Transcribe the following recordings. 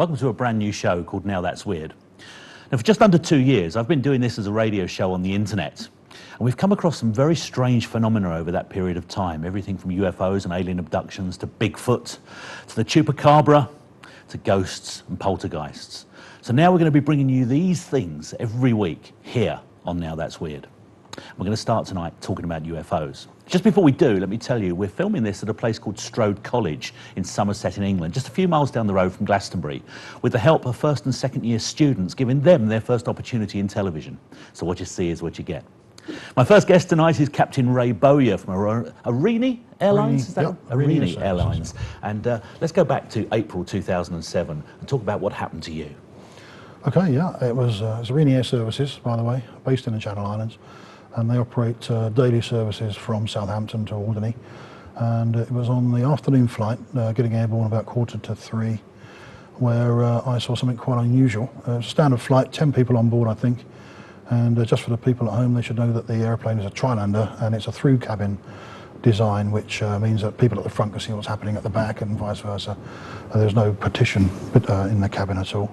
Welcome to a brand new show called Now That's Weird. Now, for just under 2 years, I've been doing this as a radio show on the internet. And we've come across some very strange phenomena over that period of time. Everything from UFOs and alien abductions to Bigfoot, to the Chupacabra, to ghosts and poltergeists. So now we're going to be bringing you these things every week here on Now That's Weird. We're going to start tonight talking about UFOs. Just before we do, let me tell you, we're filming this at a place called Strode College in Somerset in England, just a few miles down the road from Glastonbury, with the help of first and second year students, giving them their first opportunity in television. So what you see is what you get. My first guest tonight is Captain Ray Bowyer from Airline Airlines. Is that yep, Airline Airlines. And let's go back to April 2007 and talk about what happened to you. Okay, yeah, it was Airline Air Services, by the way, based in the Channel Islands, and they operate daily services from Southampton to Alderney. And it was on the afternoon flight, getting airborne about 2:45, where I saw something quite unusual. Standard flight, 10 people on board, I think. And just for the people at home, they should know that the airplane is a trilander and it's a through cabin design, which means that people at the front can see what's happening at the back and vice versa. There's no partition in the cabin at all.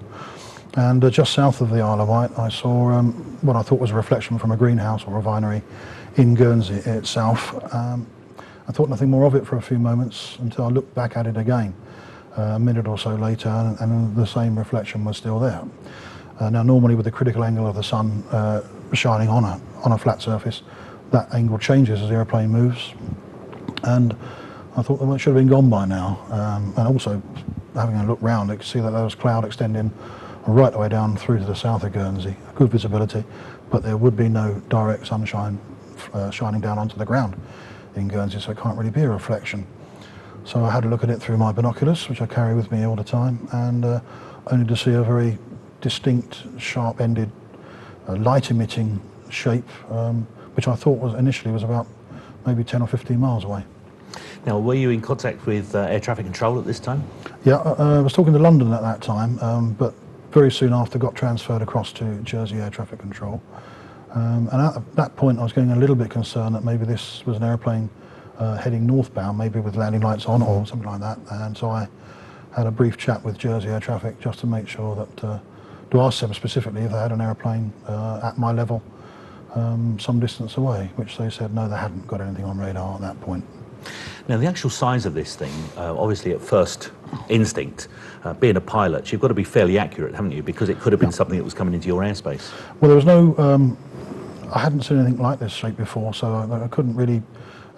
And just south of the Isle of Wight, I saw what I thought was a reflection from a greenhouse or refinery in Guernsey itself. I thought nothing more of it for a few moments until I looked back at it again a minute or so later, and the same reflection was still there. Now, normally with the critical angle of the sun shining on a flat surface, that angle changes as the airplane moves. And I thought it should have been gone by now. And also, having a look round, I could see that there was cloud extending right the way down through to the south of Guernsey. Good visibility, but there would be no direct sunshine shining down onto the ground in Guernsey, so it can't really be a reflection. So I had a look at it through my binoculars, which I carry with me all the time, and only to see a very distinct, sharp-ended, light-emitting shape, which I thought was initially about maybe 10 or 15 miles away. Now, were you in contact with air traffic control at this time? Yeah, I was talking to London at that time, but very soon after got transferred across to Jersey Air Traffic Control. And at that point I was getting a little bit concerned that maybe this was an airplane heading northbound, maybe with landing lights on or something like that. And so I had a brief chat with Jersey Air Traffic just to make sure that, to ask them specifically if they had an airplane at my level some distance away, which they said no, they hadn't got anything on radar at that point. Now, the actual size of this thing, obviously at first instinct, being a pilot, you've got to be fairly accurate, haven't you? Because it could have been something that was coming into your airspace. Well, there was no, I hadn't seen anything like this shape before, so I couldn't really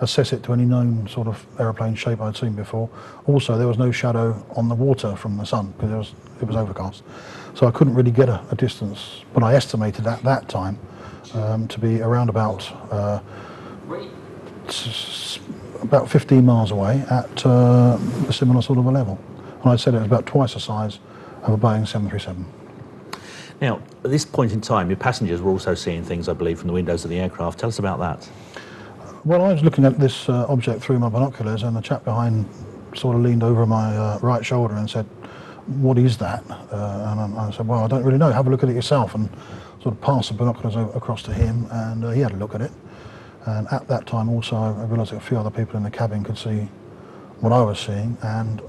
assess it to any known sort of aeroplane shape I'd seen before. Also, there was no shadow on the water from the sun because it was overcast. So I couldn't really get a distance, but I estimated at that time to be around about 15 miles away at a similar sort of a level. And I said it was about twice the size of a Boeing 737. Now, at this point in time, your passengers were also seeing things, I believe, from the windows of the aircraft. Tell us about that. Well, I was looking at this object through my binoculars, and the chap behind sort of leaned over my right shoulder and said, "What is that?" And I said, "Well, I don't really know. Have a look at it yourself." And sort of passed the binoculars across to him, and he had a look at it. And at that time also I realised that a few other people in the cabin could see what I was seeing, and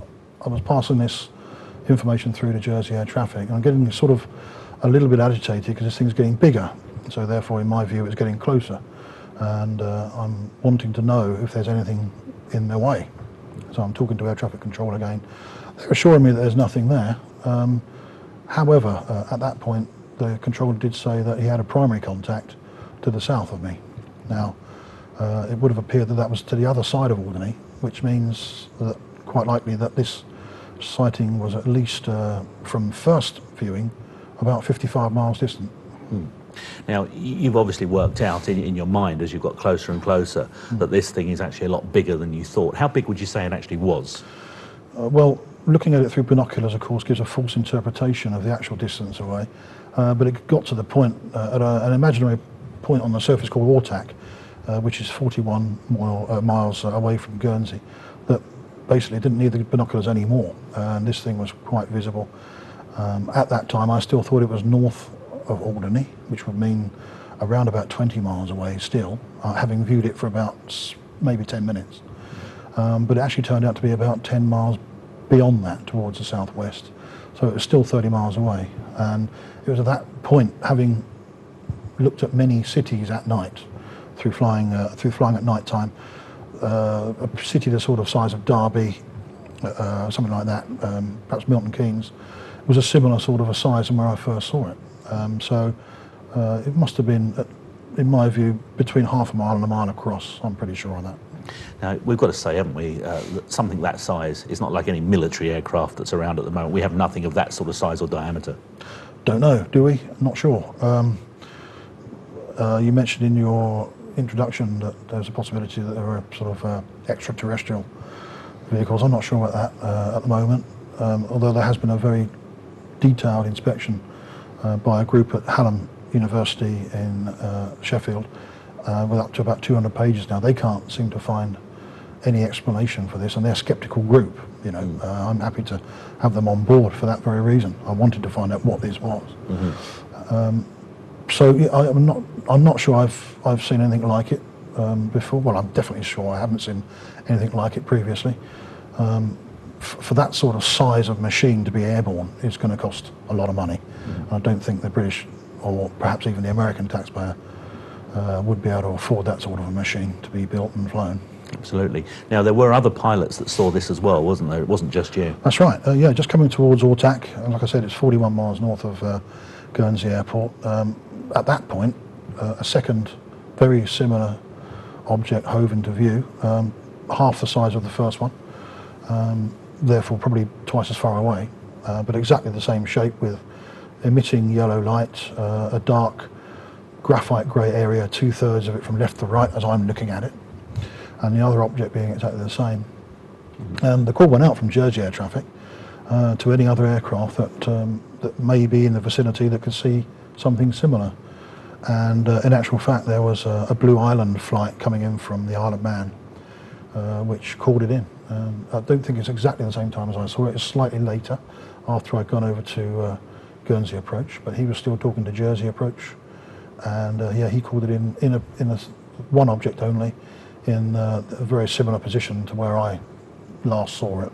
I was passing this information through to Jersey Air Traffic, and I'm getting sort of a little bit agitated because this thing's getting bigger, so therefore in my view it's getting closer, and I'm wanting to know if there's anything in their way. So I'm talking to Air Traffic Control again. They're assuring me that there's nothing there. However, at that point the controller did say that he had a primary contact to the south of me. Now, it would have appeared that that was to the other side of Alderney, which means that quite likely that this sighting was at least, from first viewing, about 55 miles distant. Now, you've obviously worked out in your mind as you've got closer and closer that this thing is actually a lot bigger than you thought. How big would you say it actually was? Well, looking at it through binoculars, of course, gives a false interpretation of the actual distance away, but it got to the point, at an imaginary point on the surface called Ortac, which is 41 miles away from Guernsey, that basically didn't need the binoculars anymore, and this thing was quite visible. At that time I still thought it was north of Alderney, which would mean around about 20 miles away still, having viewed it for about maybe 10 minutes. But it actually turned out to be about 10 miles beyond that towards the southwest. So it was still 30 miles away. And it was at that point, having looked at many cities at night, through flying at night time, a city the sort of size of Derby, something like that, perhaps Milton Keynes, was a similar sort of a size than where I first saw it. So it must have been, in my view, between half a mile and a mile across. I'm pretty sure on that. Now, we've got to say, haven't we, that something that size is not like any military aircraft that's around at the moment. We have nothing of that sort of size or diameter. Don't know, do we? Not sure. You mentioned in your introduction that there's a possibility that there are sort of extraterrestrial vehicles. I'm not sure about that at the moment, although there has been a very detailed inspection by a group at Hallam University in Sheffield, with up to about 200 pages now. They can't seem to find any explanation for this, and they're a sceptical group. You know, I'm happy to have them on board for that very reason. I wanted to find out what this was. So yeah, I'm not sure I've seen anything like it before. Well, I'm definitely sure I haven't seen anything like it previously. For that sort of size of machine to be airborne is going to cost a lot of money. And I don't think the British, or perhaps even the American taxpayer, would be able to afford that sort of a machine to be built and flown. Absolutely. Now, there were other pilots that saw this as well, wasn't there? It wasn't just you. That's right. Yeah, just coming towards Ortac. Like I said, it's 41 miles north of Guernsey Airport. At that point, a second very similar object hove into view, half the size of the first one, therefore probably twice as far away, but exactly the same shape, with emitting yellow light, a dark graphite grey area, 2/3 of it from left to right as I'm looking at it, and the other object being exactly the same. And the call went out from Jersey air traffic to any other aircraft that may be in the vicinity that could see something similar. And in actual fact, there was a Blue Island flight coming in from the Isle of Man, which called it in. I don't think it's exactly the same time as I saw it. It's slightly later, after I'd gone over to Guernsey approach, but he was still talking to Jersey approach, and yeah, he called it in a one object only, in a very similar position to where I last saw it.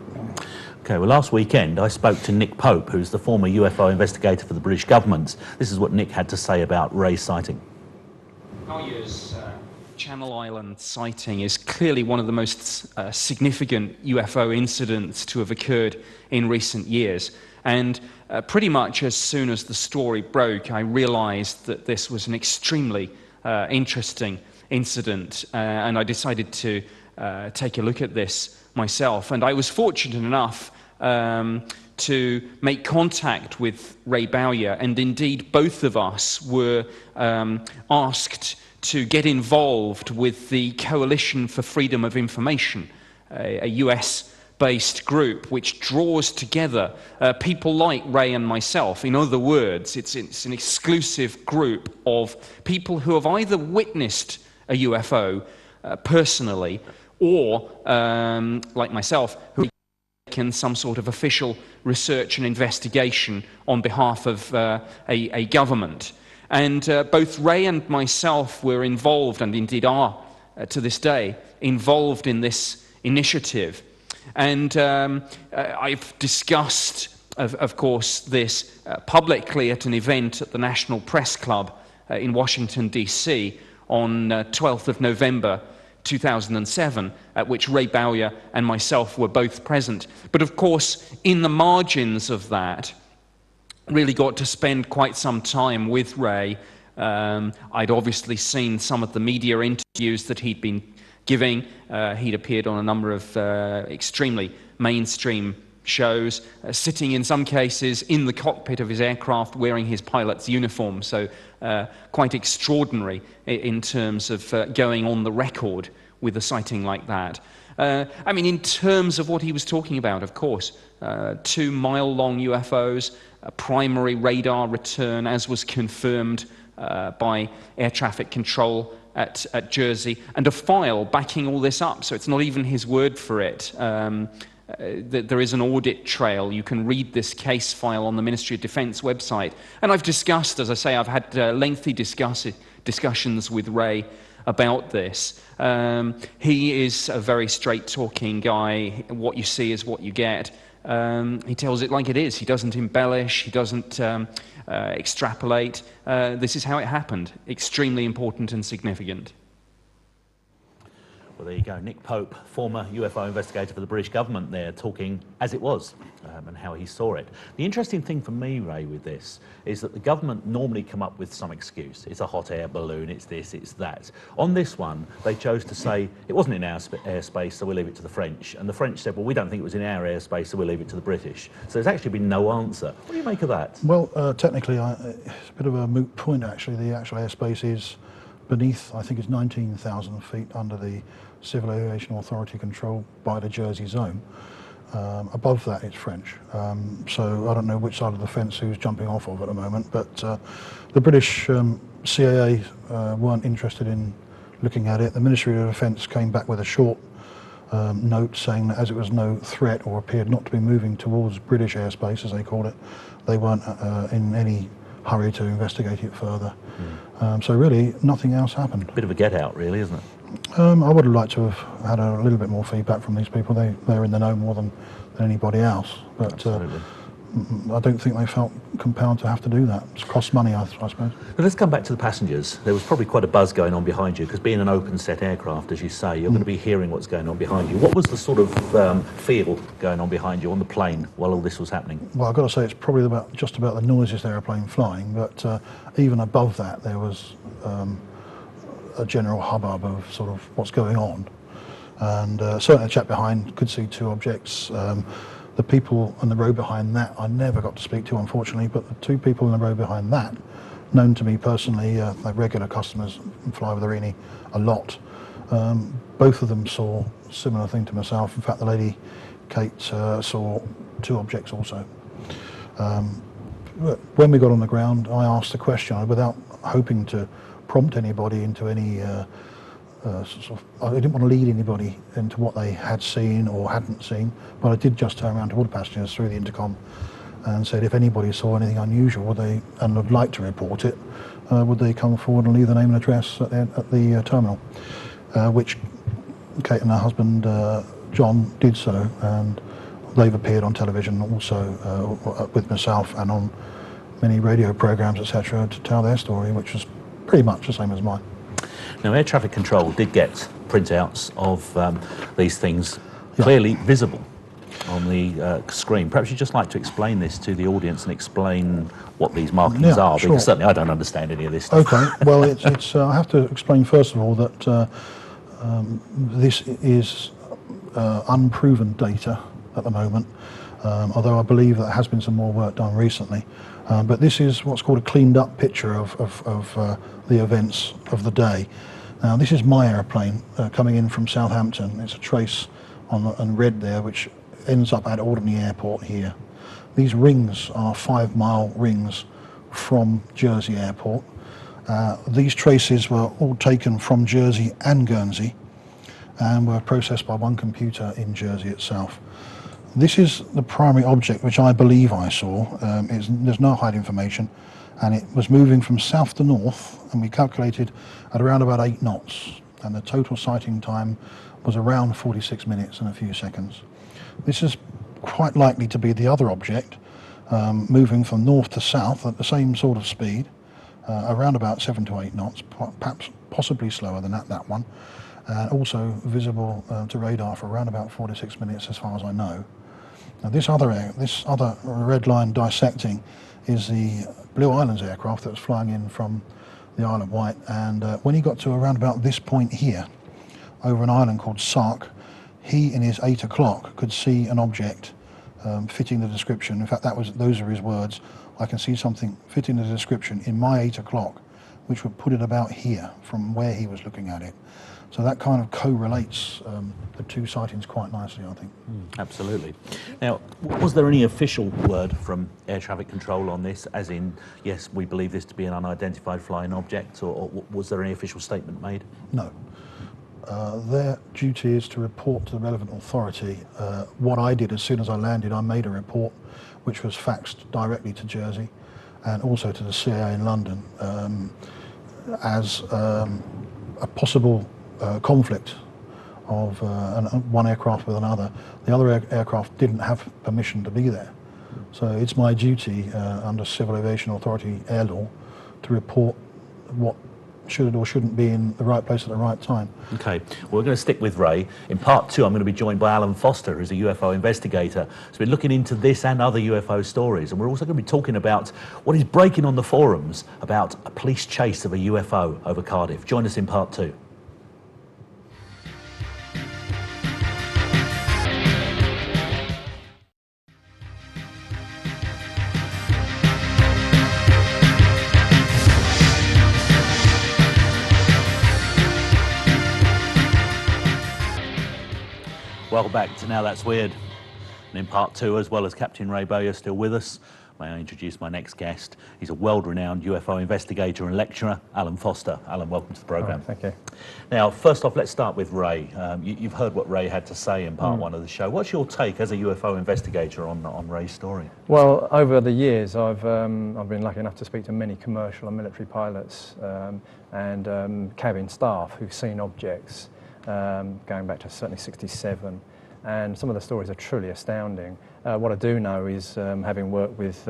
Okay, well, last weekend I spoke to Nick Pope, who's the former UFO investigator for the British government. This is what Nick had to say about Ray's sighting. Bowyer's Channel Island sighting is clearly one of the most significant UFO incidents to have occurred in recent years. And pretty much as soon as the story broke, I realized that this was an extremely interesting incident, and I decided to take a look at this myself. And I was fortunate enough to make contact with Ray Bowyer, and indeed both of us were asked to get involved with the Coalition for Freedom of Information, a US-based group which draws together people like Ray and myself. In other words, it's an exclusive group of people who have either witnessed a UFO personally, or like myself, who have taken some sort of official research and investigation on behalf of a government. And both Ray and myself were involved, and indeed are to this day, involved in this initiative. And I've discussed, of course, this publicly at an event at the National Press Club in Washington, D.C. on 12th of November 2007, at which Ray Bowyer and myself were both present. But of course, in the margins of that, really got to spend quite some time with Ray. I'd obviously seen some of the media interviews that he'd been giving. He'd appeared on a number of extremely mainstream shows, sitting in some cases in the cockpit of his aircraft wearing his pilot's uniform, so quite extraordinary in terms of going on the record with a sighting like that. I mean, in terms of what he was talking about, of course, 2-mile-long UFOs, a primary radar return, as was confirmed by air traffic control at Jersey, and a file backing all this up, so it's not even his word for it. There is an audit trail. You can read this case file on the Ministry of Defence website. And I've discussed, as I say, I've had lengthy discussions with Ray about this. He is a very straight-talking guy. What you see is what you get. He tells it like it is. He doesn't embellish. He doesn't extrapolate. This is how it happened. Extremely important and significant. Well, there you go. Nick Pope, former UFO investigator for the British government there, talking as it was and how he saw it. The interesting thing for me, Ray, with this is that the government normally come up with some excuse. It's a hot air balloon, it's this, it's that. On this one, they chose to say it wasn't in our airspace, so we'll leave it to the French. And the French said, well, we don't think it was in our airspace, so we'll leave it to the British. So there's actually been no answer. What do you make of that? Well, technically, it's a bit of a moot point, actually. The actual airspace is beneath, I think it's 19,000 feet under the Civil Aviation Authority control by the Jersey zone. Above that it's French, so I don't know which side of the fence who's jumping off of at the moment, but the British CAA weren't interested in looking at it. The Ministry of Defence came back with a short note saying that as it was no threat or appeared not to be moving towards British airspace, as they called it, they weren't in any hurry to investigate it further. So really nothing else happened. Bit of a get out, really, isn't it? I would have liked to have had a little bit more feedback from these people. They're in the know more than anybody else. But I don't think they felt compelled to have to do that. It's cost money, I suppose. But let's come back to the passengers. There was probably quite a buzz going on behind you, because being an open-set aircraft, as you say, you're going to be hearing what's going on behind you. What was the sort of feel going on behind you on the plane while all this was happening? Well, I've got to say it's probably just about the noisiest aeroplane flying, but even above that there was a general hubbub of sort of what's going on. And certainly the chap behind could see two objects. The people on the row behind that I never got to speak to, unfortunately, but the two people in the row behind that, known to me personally, they're regular customers and fly with Arini a lot. Both of them saw a similar thing to myself. In fact, the lady, Kate, saw two objects also. When we got on the ground, I asked the question without hoping to prompt anybody into any sort of, I didn't want to lead anybody into what they had seen or hadn't seen, but I did just turn around to all the passengers through the intercom and said if anybody saw anything unusual and would like to report it, would they come forward and leave the name and address at the terminal, which Kate and her husband John did so, and they've appeared on television also with myself and on many radio programmes, etc., to tell their story, which was pretty much the same as mine. Now, air traffic control did get printouts of these things clearly visible on the screen. Perhaps you'd just like to explain this to the audience and explain what these markings are, sure. Because certainly I don't understand any of this stuff. Okay, well, it's I have to explain first of all that this is unproven data at the moment, although I believe that there has been some more work done recently. But this is what's called a cleaned up picture of the events of the day. Now, this is my aeroplane coming in from Southampton. It's a trace on red there, which ends up at Alderney Airport here. These rings are 5-mile rings from Jersey Airport. These traces were all taken from Jersey and Guernsey and were processed by one computer in Jersey itself. This is the primary object which I believe I saw. There's no hide information, and it was moving from south to north, and we calculated at around about 8 knots, and the total sighting time was around 46 minutes and a few seconds. This is quite likely to be the other object, moving from north to south at the same sort of speed, around about 7 to 8 knots, perhaps possibly slower than that one, and also visible to radar for around about 46 minutes as far as I know. Now this other red line dissecting is the Blue Islands aircraft that was flying in from the Isle of Wight, and when he got to around about this point here, over an island called Sark, he in his 8 o'clock could see an object fitting the description. In fact, those are his words. I can see something fitting the description in my 8 o'clock, which would put it about here from where he was looking at it. So that kind of correlates the two sightings quite nicely, I think. Absolutely. Now, was there any official word from air traffic control on this, as in, yes, we believe this to be an unidentified flying object, or was there any official statement made? No. Their duty is to report to the relevant authority. What I did as soon as I landed, I made a report which was faxed directly to Jersey and also to the CAA in London as a possible conflict of one aircraft with another. The other aircraft didn't have permission to be there. So it's my duty under Civil Aviation Authority air law to report what should or shouldn't be in the right place at the right time. Okay, well, we're going to stick with Ray. In part 2, I'm going to be joined by Alan Foster, who's a UFO investigator. So we're looking into this and other UFO stories, and we're also going to be talking about what is breaking on the forums about a police chase of a UFO over Cardiff. Join us in part 2. Welcome back to Now That's Weird. And in part 2, as well as Captain Ray Bowyer still with us, may I introduce my next guest. He's a world-renowned UFO investigator and lecturer, Alan Foster. Alan, welcome to the programme. Oh, thank you. Now, first off, let's start with Ray. You've heard what Ray had to say in part 1 of the show. What's your take as a UFO investigator on Ray's story? Well, over the years, I've been lucky enough to speak to many commercial and military pilots and cabin staff who've seen objects going back to certainly '67. And some of the stories are truly astounding. What I do know is, having worked with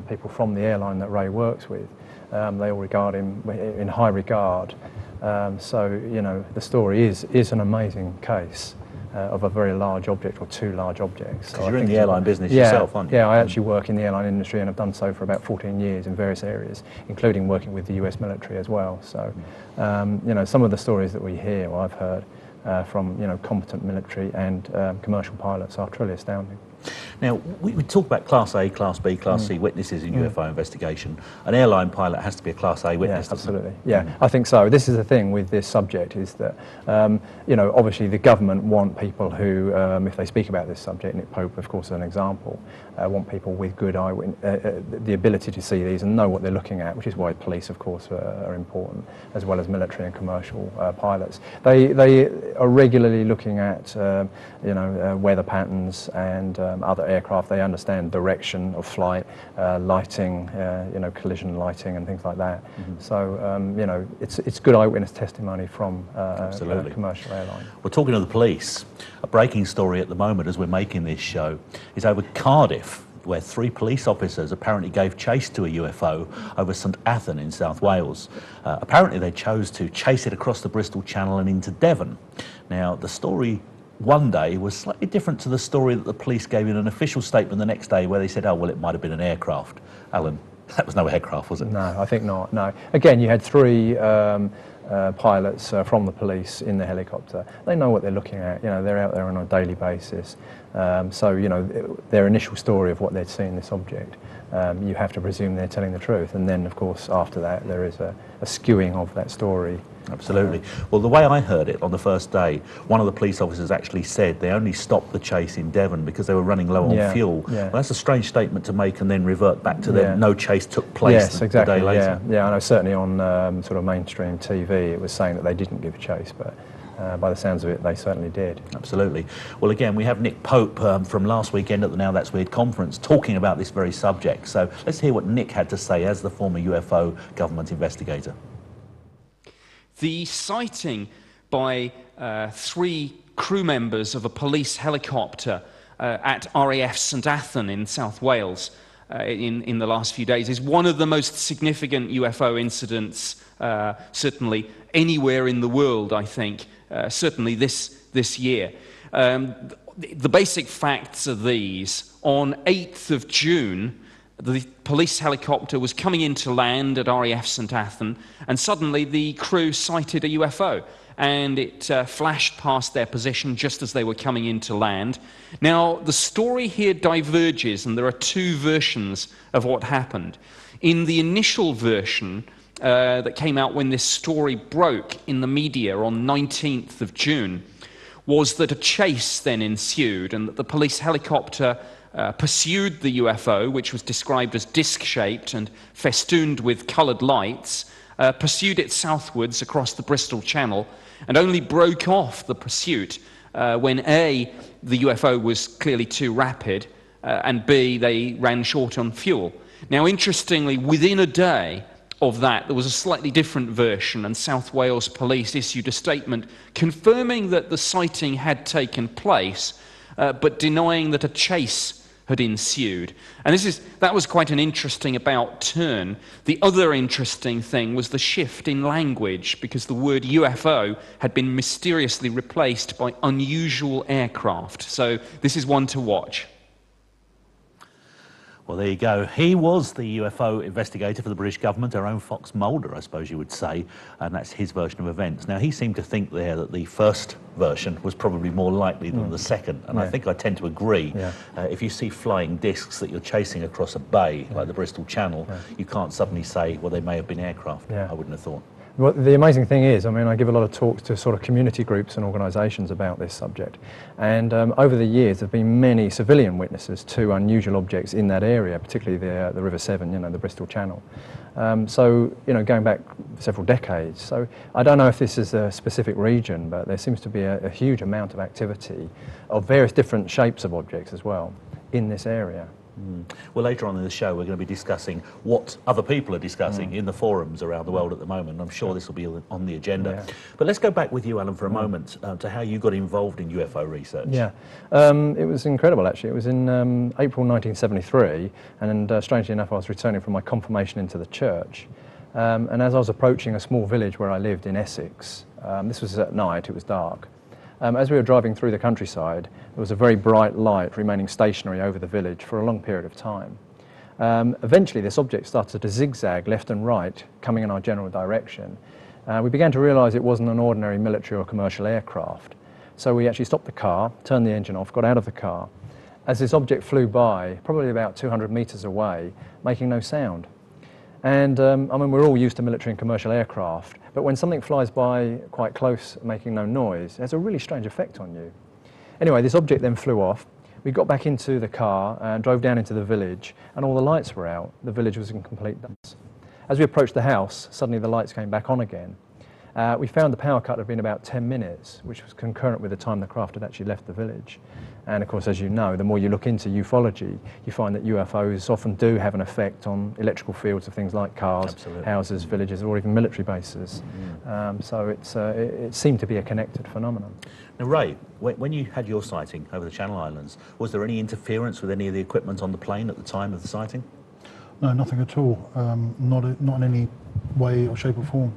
people from the airline that Ray works with, they all regard him in high regard. So, you know, the story is an amazing case of a very large object or two large objects. Because you're in the airline business yourself, aren't you? Yeah, I actually work in the airline industry and have done so for about 14 years in various areas, including working with the US military as well. So, you know, some of the stories that we hear, or I've heard, from competent military and commercial pilots are truly astounding. Now, we talk about Class A, Class B, Class C witnesses in UFO investigation. An airline pilot has to be a Class A witness, yes, absolutely. Yeah, I think so. This is the thing with this subject is that, obviously the government want people who, if they speak about this subject, Nick Pope, of course, is an example, want people with good the ability to see these and know what they're looking at, which is why police, of course, are important, as well as military and commercial pilots. They are regularly looking at, weather patterns and other aircraft. They understand direction of flight, lighting, collision lighting and things like that. So, it's good eyewitness testimony from a commercial airline. We're talking to the police. A breaking story at the moment as we're making this show is over Cardiff, where 3 police officers apparently gave chase to a UFO over St Athan in South Wales. Apparently they chose to chase it across the Bristol Channel and into Devon. Now, the story one day was slightly different to the story that the police gave in an official statement the next day, where they said, oh, well, it might have been an aircraft. Alan, that was no aircraft, was it? No, I think not, no. Again, you had 3 pilots from the police in the helicopter. They know what they're looking at, they're out there on a daily basis. So, their initial story of what they'd seen this object, you have to presume they're telling the truth. And then, of course, after that, there is a skewing of that story. Absolutely. Well, the way I heard it on the first day, one of the police officers actually said they only stopped the chase in Devon because they were running low on fuel. Yeah. Well, that's a strange statement to make and then revert back to them. No chase took place the day later. Yeah, I know certainly on sort of mainstream TV it was saying that they didn't give chase, but by the sounds of it, they certainly did. Absolutely. Well, again, we have Nick Pope from last weekend at the Now That's Weird conference talking about this very subject. So let's hear what Nick had to say as the former UFO government investigator. The sighting by 3 crew members of a police helicopter at RAF St Athan in South Wales in the last few days is one of the most significant UFO incidents, certainly anywhere in the world, I think, certainly this year. The basic facts are these. On 8th of June, the police helicopter was coming into land at RAF St Athan, and suddenly the crew sighted a UFO, and it flashed past their position just as they were coming into land. Now, the story here diverges, and there are 2 versions of what happened. In the initial version that came out when this story broke in the media on 19th of June, was that a chase then ensued, and that the police helicopter pursued the UFO, which was described as disc-shaped and festooned with coloured lights, pursued it southwards across the Bristol Channel, and only broke off the pursuit when A, the UFO was clearly too rapid, and B, they ran short on fuel. Now, interestingly, within a day, of that, there was a slightly different version, and South Wales Police issued a statement confirming that the sighting had taken place, but denying that a chase had ensued. And that was quite an interesting about turn. The other interesting thing was the shift in language, because the word UFO had been mysteriously replaced by unusual aircraft. So this is one to watch. Well, there you go. He was the UFO investigator for the British government, our own Fox Mulder, I suppose you would say, and that's his version of events. Now, he seemed to think there that the first version was probably more likely than the second, and I think I tend to agree. If you see flying discs that you're chasing across a bay, like the Bristol Channel, you can't suddenly say, well, they may have been aircraft. I wouldn't have thought. Well, the amazing thing is, I mean, I give a lot of talks to sort of community groups and organisations about this subject, and over the years there have been many civilian witnesses to unusual objects in that area, particularly the River Severn, you know, the Bristol Channel. So, you know, going back several decades. So I don't know if this is a specific region, but there seems to be a huge amount of activity of various different shapes of objects as well in this area. Well, later on in the show we're going to be discussing what other people are discussing in the forums around the world at the moment. I'm sure this will be on the agenda. But let's go back with you, Alan, for a moment to how you got involved in UFO research. It was incredible, actually. It was in April 1973, and strangely enough I was returning from my confirmation into the church, and as I was approaching a small village where I lived in Essex, this was at night, it was dark. As we were driving through the countryside, there was a very bright light remaining stationary over the village for a long period of time. Eventually, this object started to zigzag left and right, coming in our general direction. We began to realise it wasn't an ordinary military or commercial aircraft. So we actually stopped the car, turned the engine off, got out of the car, as this object flew by, probably about 200 metres away, making no sound. And I mean, we're all used to military and commercial aircraft, but when something flies by quite close, making no noise, it has a really strange effect on you. Anyway, this object then flew off. We got back into the car and drove down into the village, and all the lights were out. The village was in complete darkness. As we approached the house, suddenly the lights came back on again. We found the power cut had been about 10 minutes, which was concurrent with the time the craft had actually left the village. And of course, as you know, the more you look into ufology, you find that UFOs often do have an effect on electrical fields of things like cars, houses, villages, or even military bases. So it seemed to be a connected phenomenon. Now, Ray, when you had your sighting over the Channel Islands, was there any interference with any of the equipment on the plane at the time of the sighting? No, nothing at all. Not in any way or shape or form.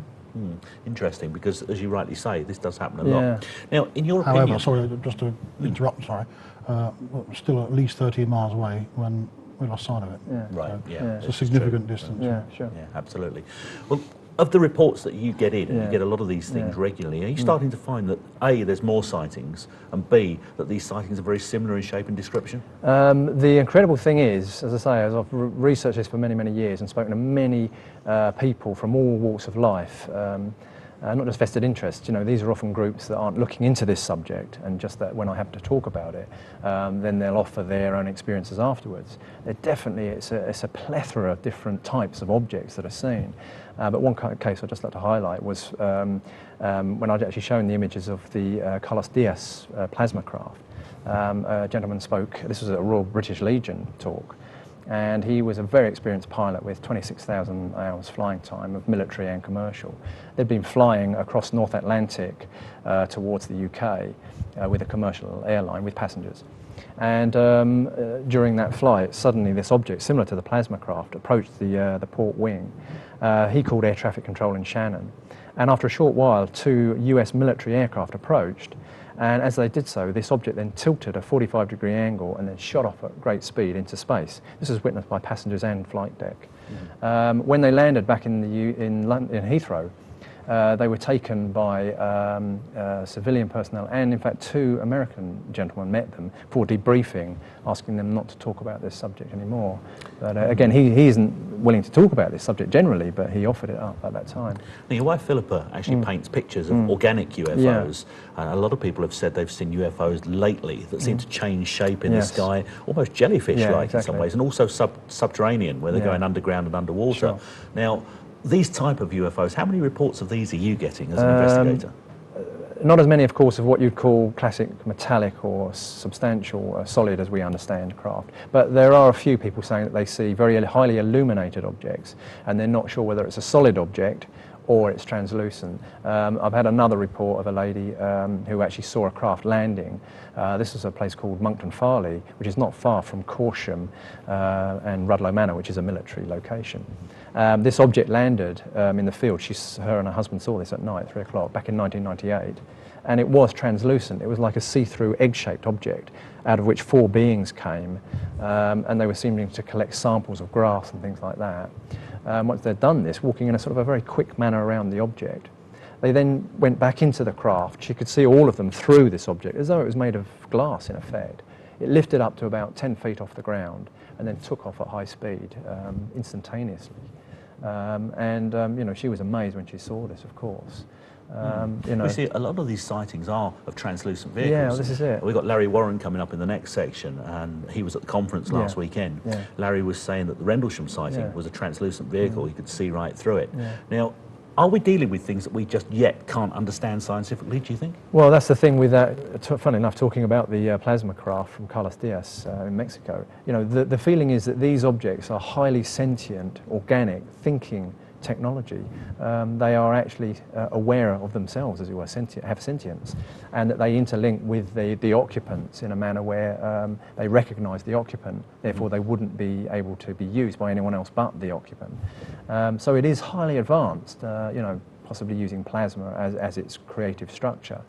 Interesting, because as you rightly say, this does happen a lot. Now, in your opinion... However, sorry, just to interrupt, sorry, still at least 13 miles away when we lost sight of it. Right, so it's a significant distance. Yeah, sure. Yeah, absolutely. Well, of the reports that you get in, and you get a lot of these things regularly, are you starting to find that A, there's more sightings, and B, that these sightings are very similar in shape and description? The incredible thing is, as I say, as I've researched this for many, many years and spoken to many people from all walks of life, not just vested interests, you know, these are often groups that aren't looking into this subject, and just that when I happen to talk about it, then they'll offer their own experiences afterwards. It's a plethora of different types of objects that are seen. But one case I'd just like to highlight was when I'd actually shown the images of the Carlos Diaz plasma craft. A gentleman spoke, this was at a Royal British Legion talk, and he was a very experienced pilot with 26,000 hours flying time of military and commercial. They'd been flying across North Atlantic towards the UK with a commercial airline with passengers. And during that flight, suddenly this object, similar to the plasma craft, approached the port wing. He called air traffic control in Shannon. And after a short while, 2 US military aircraft approached. And as they did so, this object then tilted a 45-degree angle and then shot off at great speed into space. This was witnessed by passengers and flight deck. When they landed back in Heathrow, they were taken by civilian personnel, and in fact 2 American gentlemen met them for debriefing, asking them not to talk about this subject anymore. But again, he isn't willing to talk about this subject generally, but he offered it up at that time. Now, your wife Philippa actually paints pictures of organic UFOs. A lot of people have said they've seen UFOs lately that seem to change shape in the sky, almost jellyfish-like in some ways, and also subterranean, where they're going underground and underwater. Now, these type of UFOs, how many reports of these are you getting as an investigator? Not as many, of course, of what you'd call classic metallic or substantial, solid as we understand craft. But there are a few people saying that they see very highly illuminated objects, and they're not sure whether it's a solid object or it's translucent. I've had another report of a lady who actually saw a craft landing. This was a place called Monkton Farley, which is not far from Corsham and Rudlow Manor, which is a military location. This object landed in the field. Her and her husband saw this at night, 3 o'clock, back in 1998. And it was translucent. It was like a see-through egg-shaped object, out of which 4 beings came, and they were seeming to collect samples of grass and things like that. Once they'd done this, walking in a sort of a very quick manner around the object, they then went back into the craft. She could see all of them through this object, as though it was made of glass, in effect. It lifted up to about 10 feet off the ground and then took off at high speed instantaneously. You know, she was amazed when she saw this, of course. You know, we see a lot of these sightings are of translucent vehicles. Yeah, well, this is it. We've got Larry Warren coming up in the next section, and he was at the conference last weekend. Yeah. Larry was saying that the Rendlesham sighting was a translucent vehicle. You could see right through it. Yeah. Now, are we dealing with things that we just yet can't understand scientifically, do you think? Well, that's the thing with that, funny enough, talking about the plasma craft from Carlos Diaz in Mexico. You know, the feeling is that these objects are highly sentient, organic, thinking technology. They are actually aware of themselves, as it were, have sentience, and that they interlink with the occupants in a manner where they recognise the occupant, therefore they wouldn't be able to be used by anyone else but the occupant. So it is highly advanced, you know, possibly using plasma as its creative structure,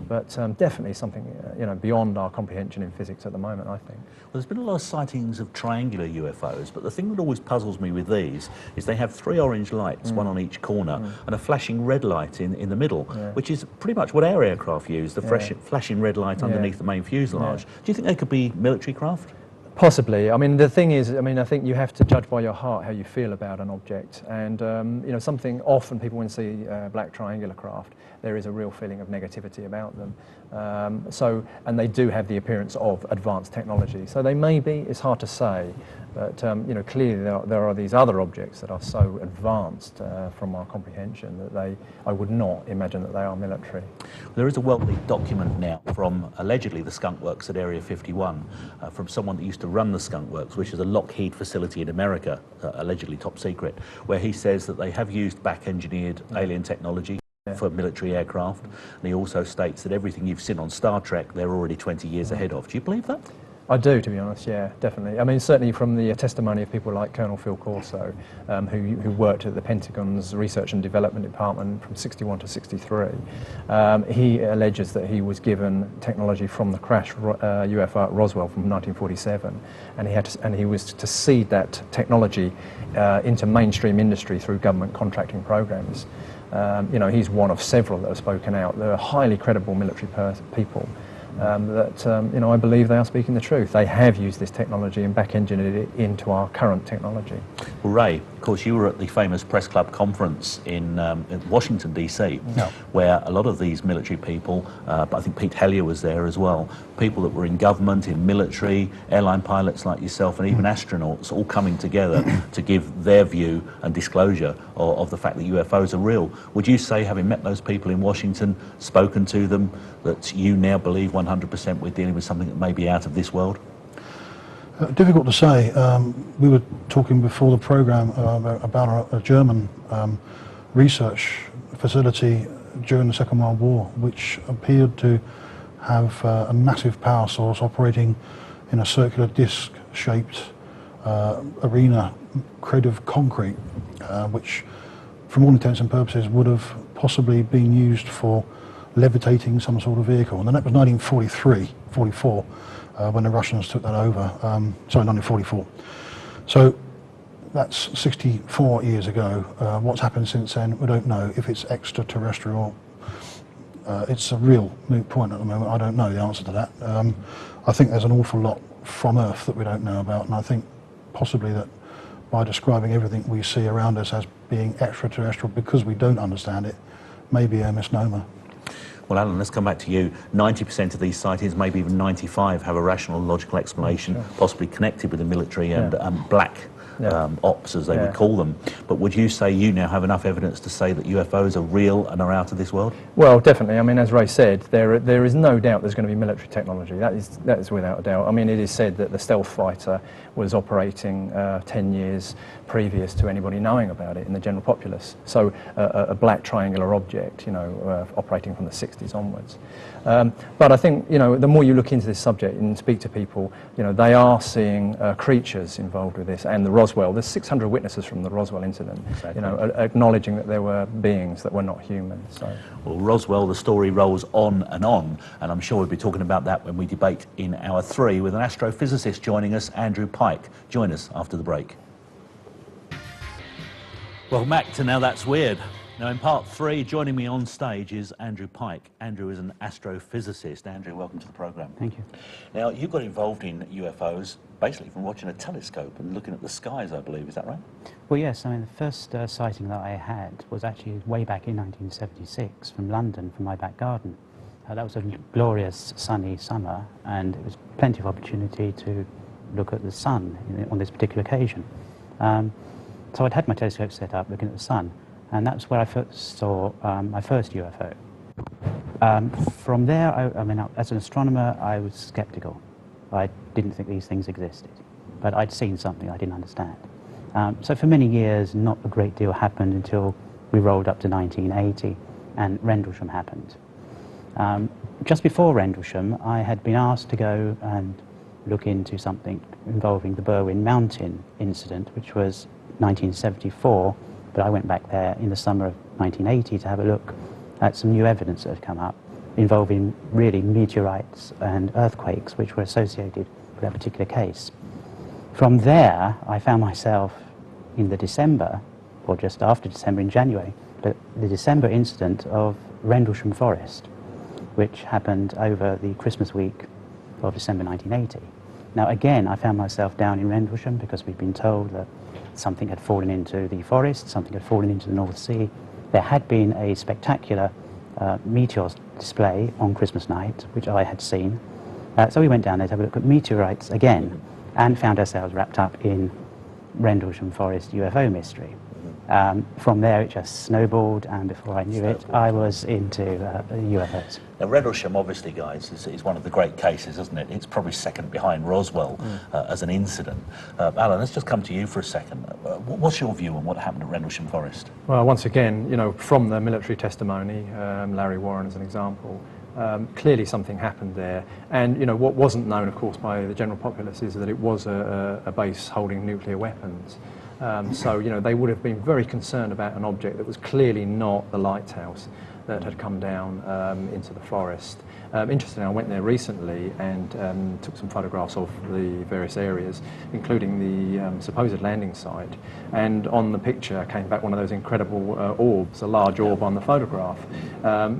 but definitely something you know, beyond our comprehension in physics at the moment, I think. Well, there's been a lot of sightings of triangular UFOs, but the thing that always puzzles me with these is they have 3 orange lights, one on each corner, and a flashing red light in the middle, which is pretty much what our aircraft use, the flashing red light underneath the main fuselage. Do you think they could be military craft? Possibly. I mean, the thing is, I mean, I think you have to judge by your heart how you feel about an object. And, you know, something often people when see black triangular craft, there is a real feeling of negativity about them. And they do have the appearance of advanced technology. So they may be, it's hard to say. But, you know, clearly there are these other objects that are so advanced from our comprehension that I would not imagine that they are military. There is a well-leaked document now from allegedly the skunk works at Area 51 from someone that used to run the skunk works, which is a Lockheed facility in America, allegedly top secret, where he says that they have used back-engineered alien technology for military aircraft, and he also states that everything you've seen on Star Trek they're already 20 years ahead of. Do you believe that? I do, to be honest, yeah, definitely. I mean, certainly from the testimony of people like Colonel Phil Corso, who worked at the Pentagon's Research and Development Department from 61 to 63, he alleges that he was given technology from the crash UFO at Roswell from 1947, and he was to seed that technology into mainstream industry through government contracting programs. You know, he's one of several that have spoken out. They're highly credible military people. You know, I believe they are speaking the truth. They have used this technology and back-engineered it into our current technology. Well, Ray, of course, you were at the famous Press Club conference in Washington, D.C., where a lot of these military people, but I think Pete Hellier was there as well, people that were in government, in military, airline pilots like yourself, and even astronauts, all coming together to give their view and disclosure of the fact that UFOs are real. Would you say, having met those people in Washington, spoken to them, that you now believe 100% we're dealing with something that may be out of this world? Difficult to say. We were talking before the programme about a German research facility during the Second World War, which appeared to have a massive power source operating in a circular disc-shaped arena created of concrete, which, from all intents and purposes, would have possibly been used for levitating some sort of vehicle. And then that was 1944, when the Russians took that over. Sorry, 1944. So that's 64 years ago. What's happened since then, we don't know. If it's extraterrestrial, it's a real moot point at the moment. I don't know the answer to that. I think there's an awful lot from Earth that we don't know about, and I think possibly that by describing everything we see around us as being extraterrestrial because we don't understand it, may be a misnomer. Well, Alan, let's come back to you. 90% of these sightings, maybe even 95, have a rational, logical explanation, possibly connected with the military and black ops, as they would call them. But would you say you now have enough evidence to say that UFOs are real and are out of this world? Well, definitely. I mean, as Ray said, there is no doubt there's going to be military technology. That is without a doubt. I mean, it is said that the stealth fighter was operating 10 years previous to anybody knowing about it in the general populace. So a black triangular object, you know, operating from the 60s onwards. But I think, you know, the more you look into this subject and speak to people, you know, they are seeing creatures involved with this, and the Roswell. There's 600 witnesses from the Roswell incident, you know, acknowledging that there were beings that were not human. So. Well, Roswell, the story rolls on, and I'm sure we'll be talking about that when we debate in hour 3 with an astrophysicist joining us, Andrew Pike. Join us after the break. Welcome back to Now That's Weird. Now, in part 3, joining me on stage is Andrew Pike. Andrew is an astrophysicist. Andrew, welcome to the programme. Thank you. Now, you got involved in UFOs basically from watching a telescope and looking at the skies, I believe. Is that right? Well, yes. I mean, the first sighting that I had was actually way back in 1976 from London, from my back garden. That was a glorious sunny summer, and it was plenty of opportunity to look at the sun on this particular occasion. So I'd had my telescope set up looking at the sun, and that's where I first saw my first UFO. From there, I mean, as an astronomer, I was sceptical. I didn't think these things existed, but I'd seen something I didn't understand. So for many years, not a great deal happened until we rolled up to 1980, and Rendlesham happened. Just before Rendlesham, I had been asked to go and look into something involving the Berwyn Mountain incident, which was 1974, but I went back there in the summer of 1980 to have a look at some new evidence that had come up involving really meteorites and earthquakes which were associated with that particular case. From there, I found myself in the December, or just after December, in January, the December incident of Rendlesham Forest, which happened over the Christmas week of December 1980. Now again, I found myself down in Rendlesham because we'd been told that something had fallen into the forest, something had fallen into the North Sea. There had been a spectacular meteor display on Christmas night, which I had seen. So we went down there to have a look at meteorites again, and found ourselves wrapped up in Rendlesham Forest UFO mystery. From there, it just snowballed, and before I knew it, I was into UFOs. Now, Rendlesham, obviously, guys, is one of the great cases, isn't it? It's probably second behind Roswell as an incident. Alan, let's just come to you for a second. What's your view on what happened at Rendlesham Forest? Well, once again, you know, from the military testimony, Larry Warren as an example, clearly something happened there. And, you know, what wasn't known, of course, by the general populace is that it was a base holding nuclear weapons. So, you know, they would have been very concerned about an object that was clearly not the lighthouse that had come down into the forest. Interestingly, I went there recently and took some photographs of the various areas, including the supposed landing site. And on the picture came back one of those incredible orbs, a large orb on the photograph.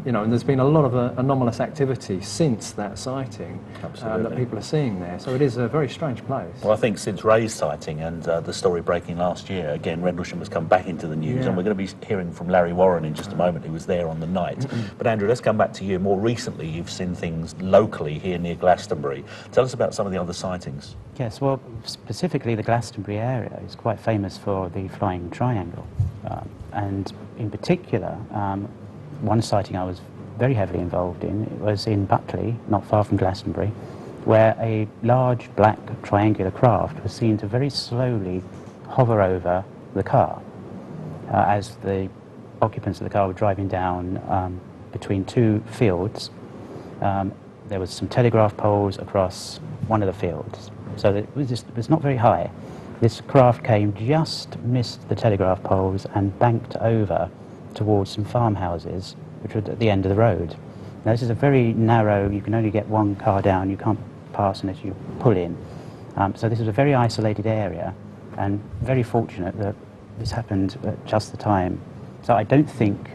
You know, and there's been a lot of anomalous activity since that sighting that people are seeing there. So it is a very strange place. Well, I think since Ray's sighting and the story breaking last year, again, Rendlesham has come back into the news, and we're going to be hearing from Larry Warren in just a moment, who was there on the night. But Andrew, let's come back to you. More recently, you've seen things locally here near Glastonbury. Tell us about some of the other sightings. Yes, well, specifically the Glastonbury area is quite famous for the flying triangle. And in particular, one sighting I was very heavily involved in, it was in Buckley, not far from Glastonbury, where a large black triangular craft was seen to very slowly hover over the car as the occupants of the car were driving down between two fields. There was some telegraph poles across one of the fields, so it was not very high. This craft came, just missed the telegraph poles and banked over towards some farmhouses which were at the end of the road. Now this is a very narrow, you can only get one car down, you can't pass unless you pull in. So this was a very isolated area, and very fortunate that this happened at just the time. So I don't think